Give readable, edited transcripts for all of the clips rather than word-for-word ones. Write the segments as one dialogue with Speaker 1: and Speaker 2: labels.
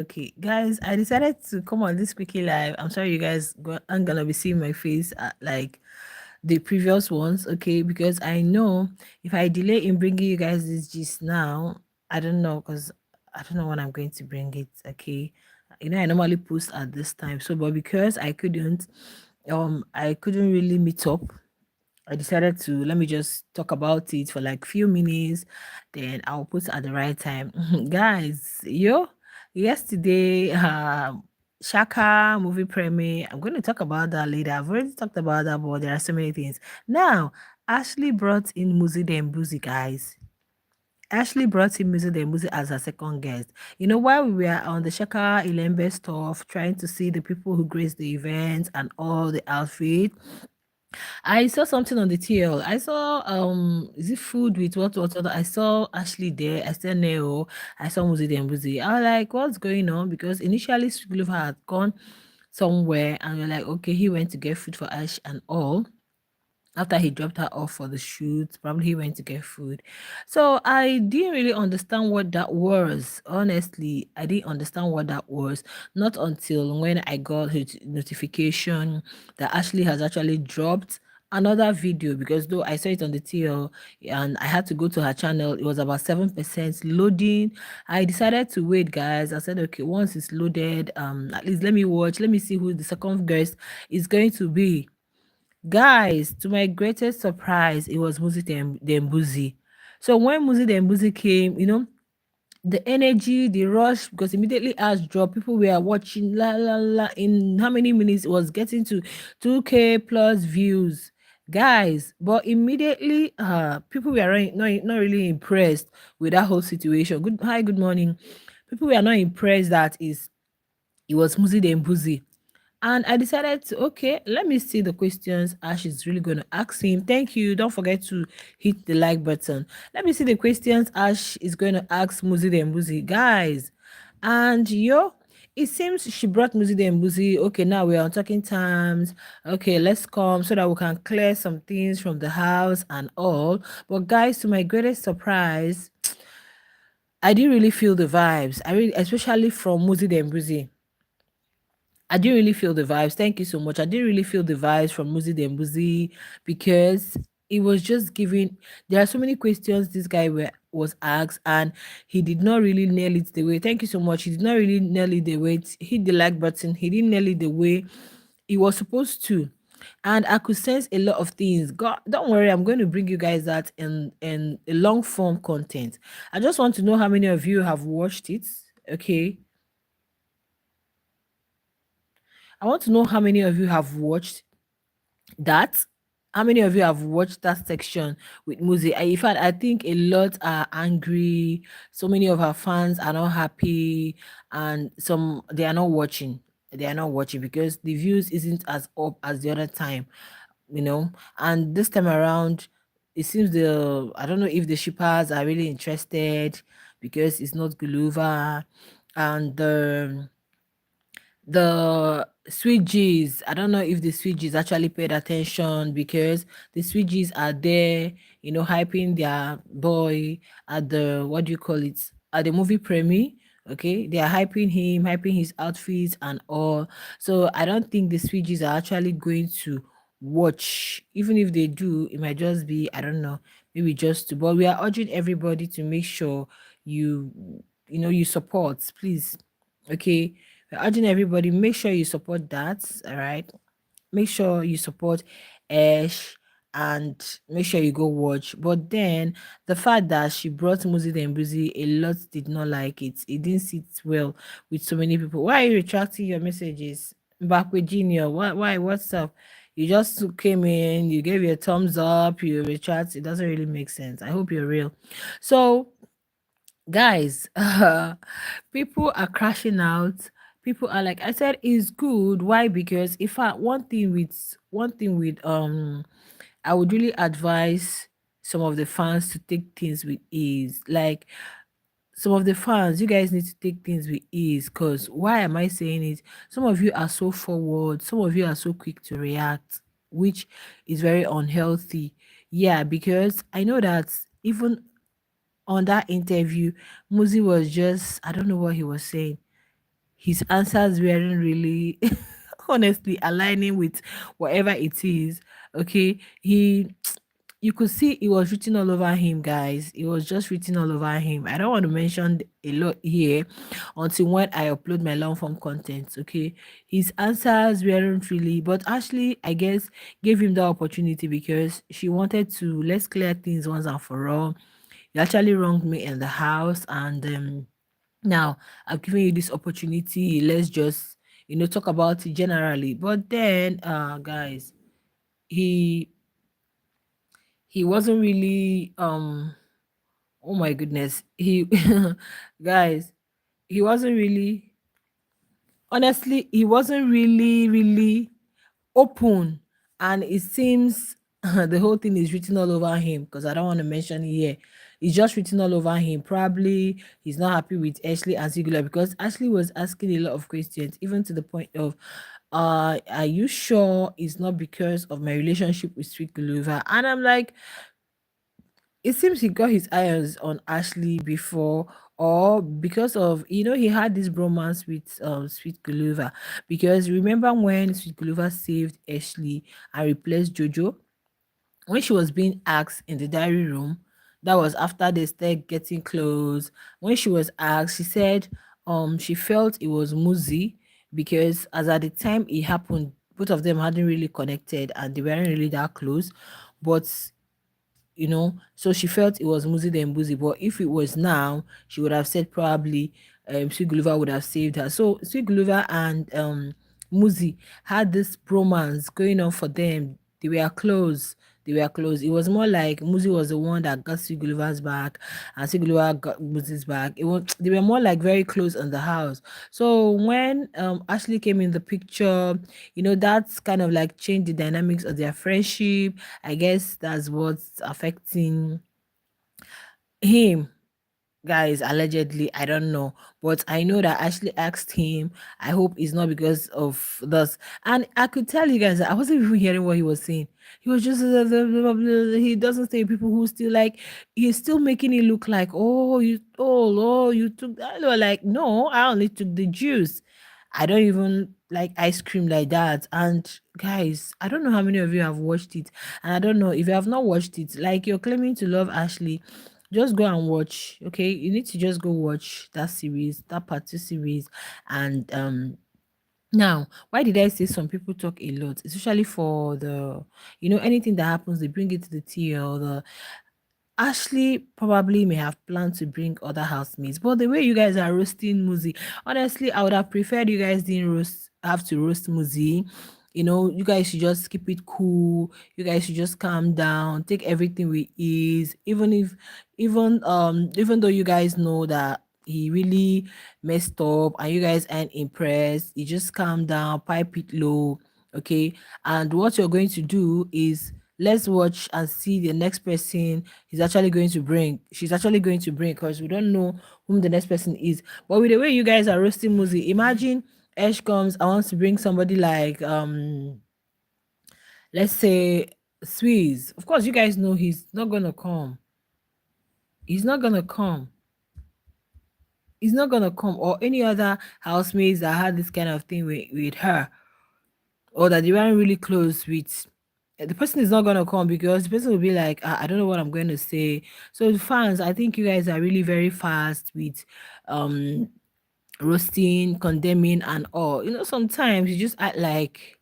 Speaker 1: Okay, guys, I decided to come on this quickie live. I'm sorry, you guys aren't gonna be seeing my face like the previous ones, okay? Because I know if I delay in bringing you guys this gist now, I don't know, because I don't know when I'm going to bring it, okay? I normally post at this time, so but because I couldn't really meet up. I decided to let me just talk about it for like few minutes, then I'll put at the right time. Guys, yesterday, Shaka movie premiere. I'm going to talk about that later. I've already talked about that, but there are so many things. Now, Ashley brought in Muzi and Buzi, guys. Ashley brought in Muzi as her second guest. While we were on the Shaka Ilembe stuff, trying to see the people who graced the event and all the outfit, I saw something on the TL. I saw is it food with what I saw Ashley there, I saw Neo, I saw Muzi and Muzi. I was like, what's going on? Because initially Sugluva had gone somewhere and we're like, okay, he went to get food for Ash and all after he dropped her off for the shoot. Probably he went to get food. So I didn't really understand what that was. Honestly, I didn't understand what that was. Not until when I got his notification that Ashley has actually dropped another video, because though I saw it on the TL and I had to go to her channel, it was about 7% loading. I decided to wait, guys. I said, okay, once it's loaded, at least let me watch, let me see who the second guest is going to be. Guys, to my greatest surprise, it was Muzi Dembuzi. So when Muzi Dembuzi came, the energy, the rush, because immediately as drop, people were watching la la la. In how many minutes it was getting to 2K plus views, guys. But immediately, people were not really impressed with that whole situation. Good morning. People were not impressed that it was Muzi Dembuzi. And I decided to, okay, let me see the questions Ash is really going to ask him. Thank you. Don't forget to hit the like button. Let me see the questions Ash is going to ask Muzi and Muzi. Guys, and it seems she brought Muzi and Muzi. Okay, now we're on talking terms. Okay, let's come so that we can clear some things from the house and all. But guys, to my greatest surprise, I didn't really feel the vibes. Especially from Muzi and Muzi. I didn't really feel the vibes. Thank you so much. I didn't really feel the vibes from Muzi Dembuzi because it was just giving. There are so many questions this guy was asked, and he did not really nail it the way. Thank you so much. He did not really nail it the way. Hit the like button. He didn't nail it the way he was supposed to. And I could sense a lot of things. God, don't worry, I'm going to bring you guys that in a long form content. I just want to know how many of you have watched it. Okay, I want to know how many of you have watched that. How many of you have watched that section with Muzi? In fact, I think a lot are angry. So many of her fans are not happy, and some they are not watching. They are not watching because the views isn't as up as the other time, And this time around, it seems I don't know if the shippers are really interested because it's not Guluva, and the sweet G's. I don't know if the sweet G's actually paid attention because the sweet G's are there, hyping their boy at the what do you call it? At the movie premiere. Okay, they are hyping him, hyping his outfits and all. So I don't think the sweet G's are actually going to watch. Even if they do, it might just be, I don't know, maybe just to. But we are urging everybody to make sure you you support, please. Okay, we're urging everybody, make sure you support that. All right, make sure you support Ash and make sure you go watch. But then the fact that she brought Muzi and Buzi, a lot did not like it. It didn't sit well with so many people. Why are you retracting your messages? Back with Junior. Why? What's up? You just came in, you gave your thumbs up, you retract. It doesn't really make sense. I hope you're real. So guys, people are crashing out. People are like, I said it's good. Why? Because if I one thing with I would really advise some of the fans to take things with ease. Like some of the fans, you guys need to take things with ease. Because why am I saying it? Some of you are so forward, some of you are so quick to react, which is very unhealthy. Yeah, because I know that even on that interview, Muzi was just, I don't know what he was saying. his answers weren't really honestly aligning with whatever it is. Okay, he you could see it was written all over him, guys. It was just written all over him. I don't want to mention a lot here until when I upload my long form content. Okay, his answers weren't really, but Ashley, I guess, gave him the opportunity because she wanted to let's clear things once and for all. You actually wronged me in the house, and now I've given you this opportunity. Let's just talk about it generally. But then, guys, he he wasn't really oh my goodness, he guys, he wasn't really, honestly, he wasn't really open, and it seems the whole thing is written all over him because I don't want to mention it here. It's just written all over him. Probably he's not happy with Ashley and Singular because Ashley was asking a lot of questions, even to the point of, are you sure it's not because of my relationship with Sweet Guluva? And I'm like, it seems he got his eyes on Ashley before, or because of he had this bromance with Sweet Guluva. Because remember when Sweet Guluva saved Ashley and replaced Jojo, when she was being asked in the diary room, that was after they started getting close. When she was asked, she said she felt it was Muzi because as at the time it happened, both of them hadn't really connected and they weren't really that close. But so she felt it was Muzi than Buzi. But if it was now, she would have said probably Sweet Guluva would have saved her. So Sweet Guluva and Muzi had this bromance going on for them. They were close. They were close. It was more like Muzi was the one that got Sweet Guluva's back and Sweet Guluva got Muzi's back. It was they were more like very close in the house. So when Ashley came in the picture, that's kind of like changed the dynamics of their friendship. I guess that's what's affecting him, guys, allegedly. I don't know, but I know that Ashley asked him. I hope it's not because of this. And I could tell you guys that I wasn't even hearing what he was saying. He was just he doesn't say people who still like, he's still making it look like, oh you took that. Like, no, I only took the juice. I don't even like ice cream like that. And guys, I don't know how many of you have watched it, and I don't know if you have not watched it. Like, you're claiming to love Ashley, just go and watch. Okay, you need to just go watch that series, that part two series. And now, why did I say some people talk a lot, especially for the anything that happens, they bring it to the TL. The Ashley probably may have planned to bring other housemates, but the way you guys are roasting Muzi, honestly, I would have preferred you guys didn't have to roast Muzi. You guys should just keep it cool. You guys should just calm down, take everything with ease. Even though you guys know that he really messed up and you guys aren't impressed, you just calm down, pipe it low, okay? And what you're going to do is, let's watch and see the next person she's actually going to bring, because we don't know whom the next person is. But with the way you guys are roasting Muzi, imagine Ash comes and wants to bring somebody like let's say Swiss. Of course, you guys know he's not gonna come. He's not gonna come. He's not gonna come. Or any other housemates that had this kind of thing with her, or that they weren't really close with, the person is not going to come, because the person will be like, I don't know what I'm going to say. So the fans, I think you guys are really very fast with um roasting, condemning, and all. Sometimes you just act like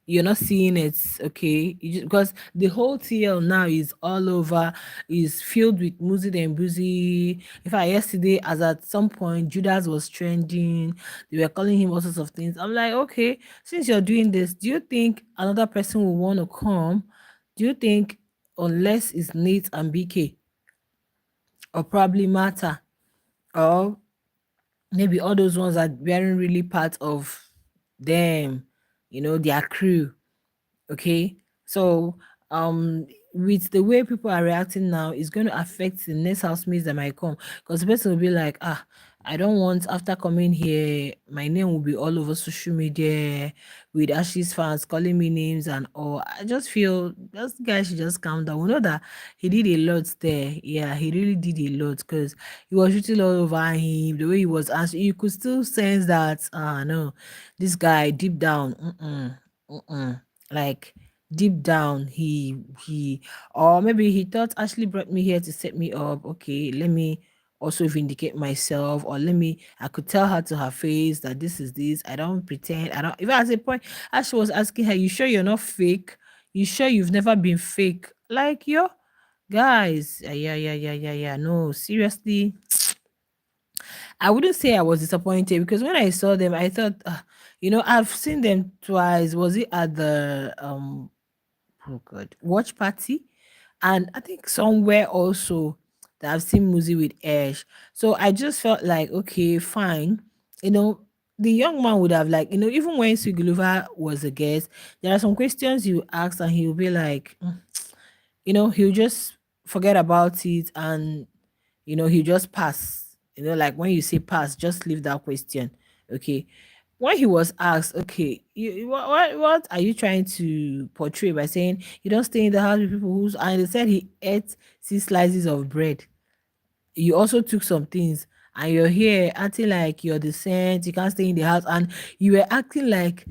Speaker 1: you're not seeing it, okay? Because the whole TL now is all over, is filled with Muzi and Buzi. In fact, yesterday, as at some point, Judas was trending. They were calling him all sorts of things. I'm like, okay, since you're doing this, do you think another person will want to come? Do you think, unless it's Nate and BK, or probably Mata, or maybe all those ones that weren't really part of them, their crew. Okay. So with the way people are reacting now, it's going to affect the next housemates that might come, because the person will be like, I don't want after coming here, my name will be all over social media with Ashley's fans calling me names and all. I just feel this guy should just calm down. We know that he did a lot there. Yeah, he really did a lot because he was shooting all over him. The way he was answering, you could still sense that, no, this guy deep down, like deep down, or maybe he thought Ashley brought me here to set me up. Okay, let me also vindicate myself, or let me, I could tell her to her face that this is this. I don't pretend. I don't, even at a point as she was asking her, you sure you're not fake? You sure you've never been fake? Like, yo, guys, yeah. No, seriously, I wouldn't say I was disappointed because when I saw them, I thought, I've seen them twice. Was it at the oh god, watch party? And I think somewhere also that I've seen Muzi with Ash. So I just felt like, okay, fine. You know, the young man would have, like, even when Siguluva was a guest, there are some questions you ask and he'll be like, he'll just forget about it, and he'll just pass. Like when you say pass, just leave that question. Okay. When he was asked, okay, what are you trying to portray by saying you don't stay in the house with people who's, and they said he ate 6 slices of bread. You also took some things, and you're here acting like you're the saint, you can't stay in the house, and you were acting like,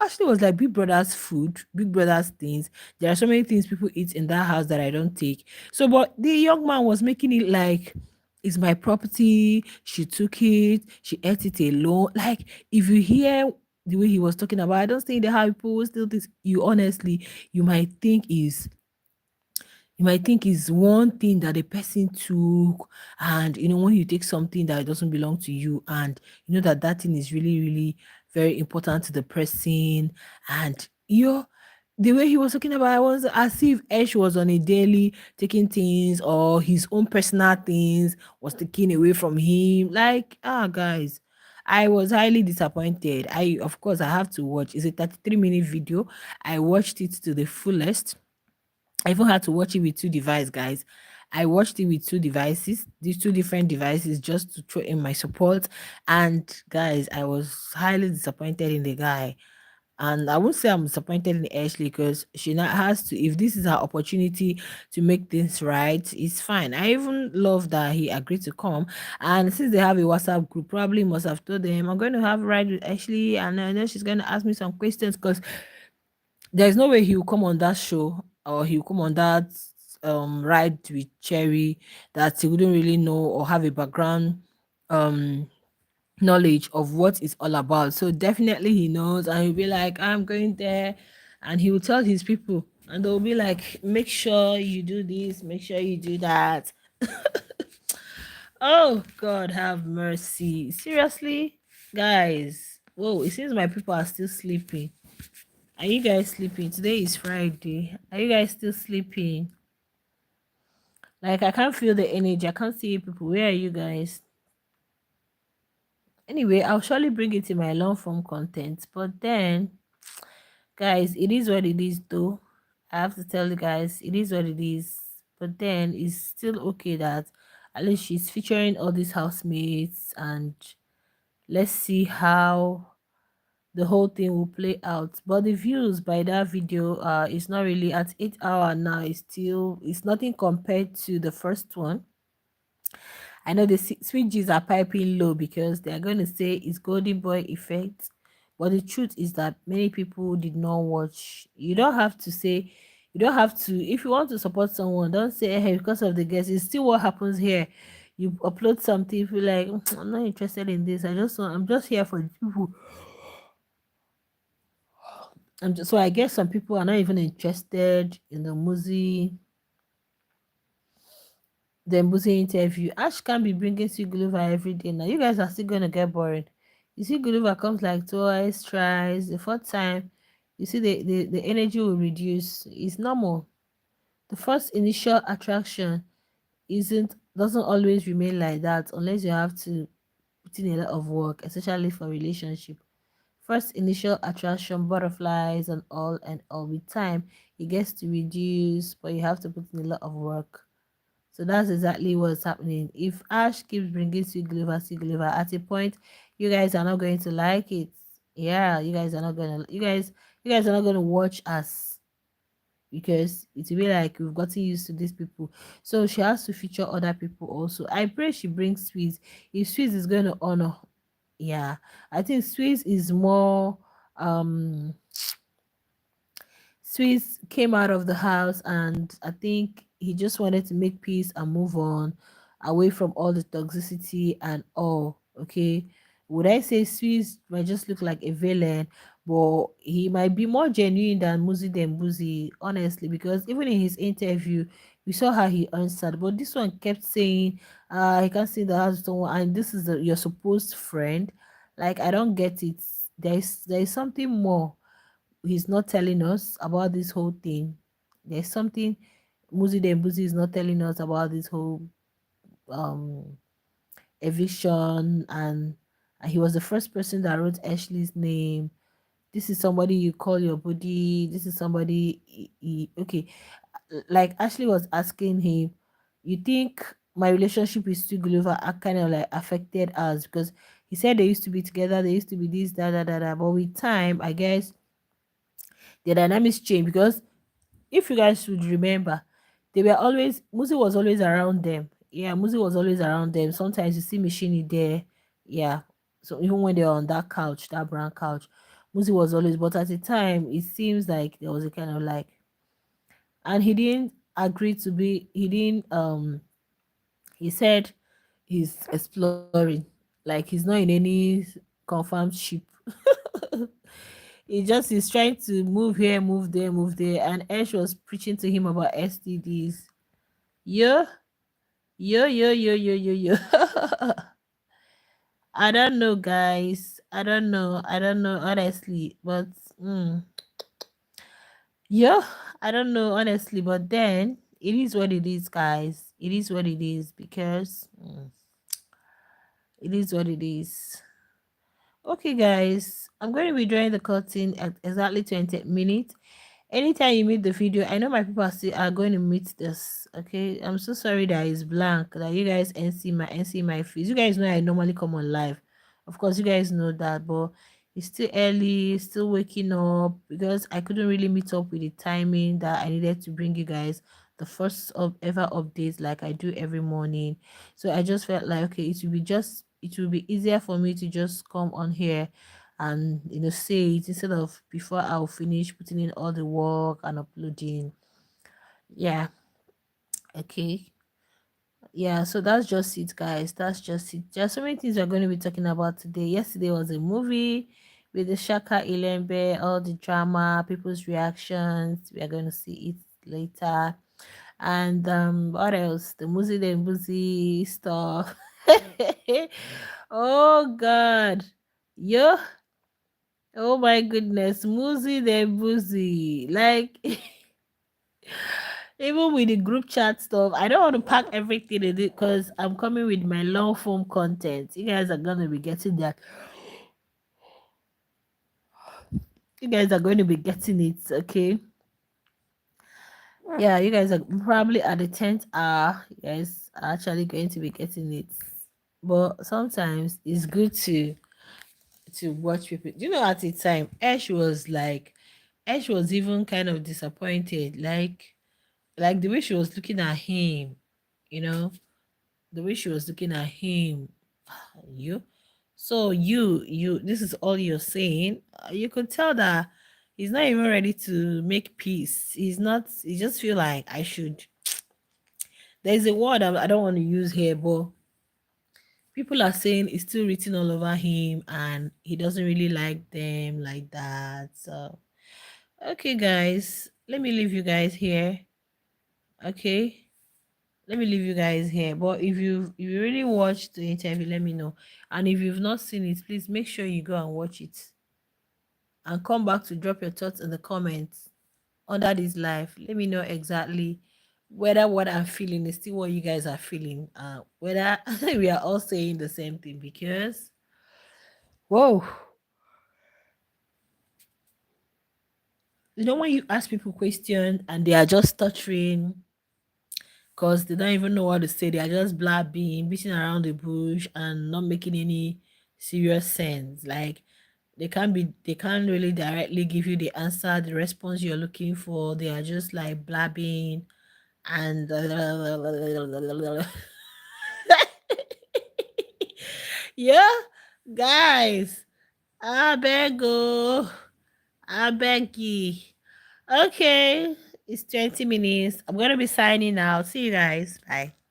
Speaker 1: actually was like Big Brother's food, Big Brother's things. There are so many things people eat in that house that I don't take. So, but the young man was making it like it's my property. She took it, she ate it alone. Like, if you hear the way he was talking about, I don't stay in the house, people still this, you might think is one thing that the person took. And when you take something that doesn't belong to you, and that thing is really, really very important to the person, and the way he was talking about it was as if Ash was on a daily taking things, or his own personal things was taken away from him. Like, guys, I was highly disappointed. Of course, I have to watch. It's a 33-minute video. I watched it to the fullest. I even had to watch it with two devices, guys. I watched it with two devices, these two different devices, just to throw in my support. And guys, I was highly disappointed in the guy. And I won't say I'm disappointed in Ashley because she now has to, if this is her opportunity to make things right, it's fine. I even love that he agreed to come. And since they have a WhatsApp group, probably must have told them, I'm going to have a ride with Ashley. And I know she's going to ask me some questions because there's no way he will come on that show, or he will come on that ride with Cherry, that he wouldn't really know or have a background um knowledge of what it's all about. So definitely he knows, and he'll be like, I'm going there, and he will tell his people, and they'll be like, make sure you do this, make sure you do that. Oh God, have mercy. Seriously, guys. Whoa, it seems my people are still sleeping. Are you guys sleeping? Today is Friday. Are you guys still sleeping? Like, I can't feel the energy. I can't see you people. Where are you guys? Anyway, I'll surely bring it in my long form content. But then, guys, it is what it is, though. I have to tell you guys, it is what it is. But then, it's still okay that at least she's featuring all these housemates, and let's see how the whole thing will play out. But the views by that video is not really at 8 hours now. It's nothing compared to the first one. I know the switches are piping low because they're going to say it's golden boy effect, but the truth is that many people did not watch. You don't have to say, you don't have to, if you want to support someone, don't say, hey, because of the guest. It's still what happens here. You upload something, you feel like, I'm not interested in this, I'm just here for the people. So I guess some people are not even interested in the Muzi interview. Ash can't be bringing Siguluva every day now. You guys are still gonna get bored. You see, Guluva comes like twice, tries. The fourth time, you see the energy will reduce. It's normal. The first initial attraction isn't doesn't always remain like that unless you have to put in a lot of work, especially for relationship. First initial attraction, butterflies and all with time, it gets to reduce, but you have to put in a lot of work. So that's exactly what's happening. If Ash keeps bringing Sweet Glover, at a point, you guys are not going to like it. Yeah, you guys are not gonna. You guys are not gonna watch us because it will be like we've gotten used to these people. So she has to feature other people also. I pray she brings Sweets. If Sweets is going to honor, yeah, I think Sweets is more um Swiss came out of the house, and I think he just wanted to make peace and move on away from all the toxicity and all. Okay. Would I say Swiss might just look like a villain, but he might be more genuine than Muzi, honestly, because even in his interview, we saw how he answered. But this one kept saying, he can't see the house with someone, and this is your supposed friend. Like, I don't get it. There is something more he's not telling us about this whole thing. There's something Muzi is not telling us about this whole um eviction, and he was the first person that wrote Ashley's name. This is somebody you call your buddy. This is somebody okay. Like Ashley was asking him, you think my relationship with Stu Glover are kind of like affected us because he said they used to be together, they used to be this, da. But with time, I guess the dynamics change because if you guys should remember, they were always Muzi was always around them. Yeah, Muzi was always around them. Sometimes you see Machine there. Yeah. So even when they were on that couch, that brown couch, Muzi was always, but at the time it seems like there was a kind of like, and he didn't agree to be he didn't he said he's exploring. Like he's not in any confirmed ship. He just is trying to move here, move there, move there. And Ash was preaching to him about STDs. Yo, yo. I don't know, guys. I don't know. I don't know, honestly. But, yeah, I don't know, honestly. But then, it is what it is, guys. It is what it is because it is what it is. Okay, guys. I'm going to be drawing the curtain at exactly 20 minutes. Anytime you meet the video, I know my people are going to meet this. Okay, I'm so sorry that it's blank, that you guys and see my face. You guys know I normally come on live, of course you guys know that, but it's still early, still waking up because I couldn't really meet up with the timing that I needed to bring you guys the first of ever updates like I do every morning. So I just felt like, okay, it will be easier for me to just come on here and say it instead of before I'll finish putting in all the work and uploading. Yeah, okay. Yeah, so that's just it, guys. That's just it. There's so many things we're going to be talking about today. Yesterday was a movie with the Shaka Ilembe, all the drama, people's reactions. We are going to see it later. And what else? The Muzi stuff. Oh god. Yo. Oh my goodness, Muzi the Boozy. Like, even with the group chat stuff, I don't want to pack everything in it because I'm coming with my long form content. You guys are gonna be getting that. You guys are going to be getting it, okay? Yeah, you guys are probably at the 10th hour. You guys are actually going to be getting it. But sometimes it's good to watch people. You know, at the time, Ash was even kind of disappointed. Like the way she was looking at him, you know, the way she was looking at him. You, so this is all you're saying. You could tell that he's not even ready to make peace. He's not. He just feel like I should. There's a word I don't want to use here, but people are saying it's still written all over him, and he doesn't really like them like that. So okay, guys, let me leave you guys here. Okay, let me leave you guys here. But if you really watched the interview, let me know. And if you've not seen it, please make sure you go and watch it and come back to drop your thoughts in the comments under this live. Let me know exactly whether what I'm feeling is still what you guys are feeling. Whether we are all saying the same thing because whoa. You know when you ask people questions and they are just stuttering because they don't even know what to say. They are just blabbing, beating around the bush, and not making any serious sense. Like they can't really directly give you the answer, the response you're looking for. They are just like blabbing and yeah, guys. I beg you. I beg you. Okay, it's 20 minutes. I'm gonna be signing out. See you guys. Bye.